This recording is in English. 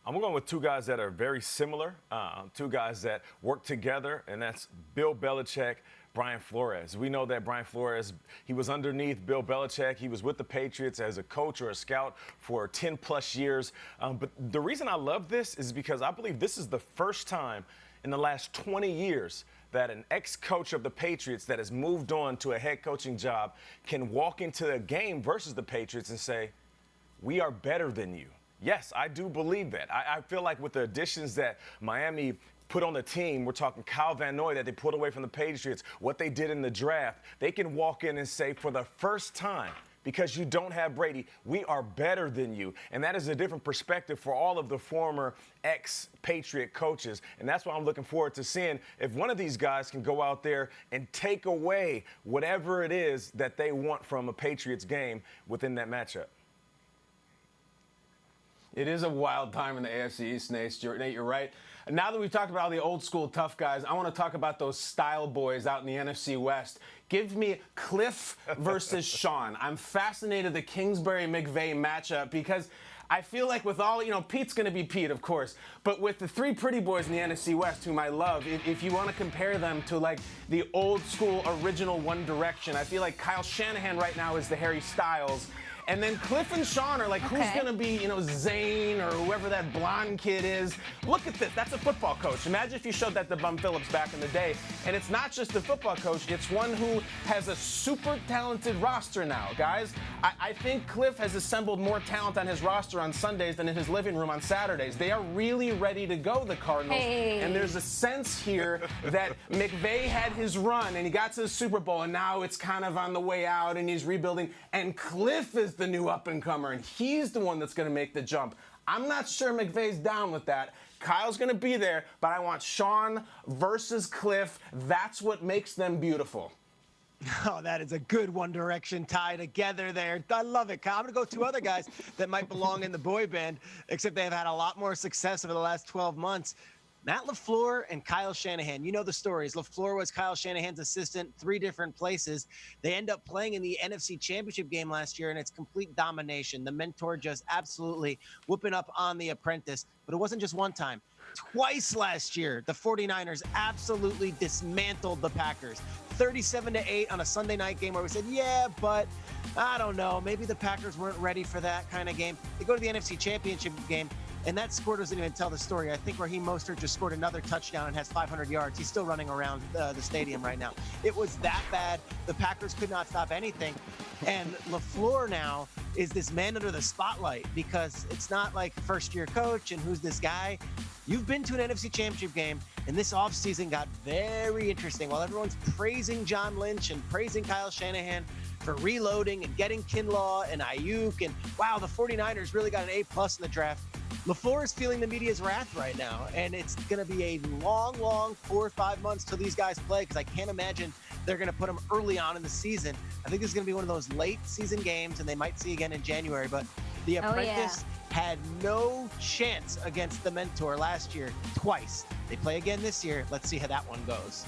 I'm going with two guys that are very similar, two guys that work together, and that's Bill Belichick, Brian Flores. We know that Brian Flores, he was underneath Bill Belichick. He was with the Patriots as a coach or a scout for 10-plus years. But the reason I love this is because I believe this is the first time in the last 20 years that an ex-coach of the Patriots that has moved on to a head coaching job can walk into a game versus the Patriots and say, we are better than you. Yes, I do believe that. I feel like with the additions that Miami put on the team, we're talking Kyle Van Noy that they pulled away from the Patriots, what they did in the draft, they can walk in and say for the first time, because you don't have Brady, we are better than you. And that is a different perspective for all of the former ex-Patriot coaches. And that's why I'm looking forward to seeing if one of these guys can go out there and take away whatever it is that they want from a Patriots game within that matchup. It is a wild time in the AFC East, Nate, you're right. Now that we've talked about all the old school tough guys, I want to talk about those style boys out in the NFC West. Give me Cliff versus Sean. I'm fascinated the Kingsbury-McVay matchup because I feel like with all, Pete's going to be Pete, of course, but with the three pretty boys in the NFC West, whom I love, if you want to compare them to like the old school original One Direction, I feel like Kyle Shanahan right now is the Harry Styles. And then Cliff and Sean are like, who's going to be, Zane or whoever that blonde kid is. Look at this. That's a football coach. Imagine if you showed that to Bum Phillips back in the day. And it's not just a football coach. It's one who has a super talented roster now, guys. I think Cliff has assembled more talent on his roster on Sundays than in his living room on Saturdays. They are really ready to go, the Cardinals. Hey. And there's a sense here that McVay had his run and he got to the Super Bowl and now it's kind of on the way out and he's rebuilding. And Cliff is the new up-and-comer, and he's the one that's going to make the jump. I'm not sure McVay's down with that. Kyle's going to be there, but I want Sean versus Cliff. That's what makes them beautiful. Oh, that is a good One Direction tie together there. I love it, Kyle. I'm going to go two other guys that might belong in the boy band, except they've had a lot more success over the last 12 months. Matt LaFleur and Kyle Shanahan. You know the stories. LaFleur was Kyle Shanahan's assistant, 3 different places. They end up playing in the NFC Championship game last year, and it's complete domination. The mentor just absolutely whooping up on the apprentice. But it wasn't just one time. Twice last year, the 49ers absolutely dismantled the Packers. 37-8 on a Sunday night game where we said, yeah, but I don't know. Maybe the Packers weren't ready for that kind of game. They go to the NFC Championship game, and that score doesn't even tell the story. I think Raheem Mostert just scored another touchdown and has 500 yards. He's still running around the stadium right now. It was that bad. The Packers could not stop anything. And LaFleur now is this man under the spotlight because it's not like first-year coach and who's this guy. You've been to an NFC Championship game, and this offseason got very interesting. While everyone's praising John Lynch and praising Kyle Shanahan for reloading and getting Kinlaw and Ayuk, and wow, the 49ers really got an A+ in the draft. LaFleur is feeling the media's wrath right now, and it's going to be a long, 4 or 5 months till these guys play because I can't imagine they're going to put them early on in the season. I think this is going to be one of those late season games, and they might see again in January, but the apprentice had no chance against the mentor last year twice. They play again this year. Let's see how that one goes.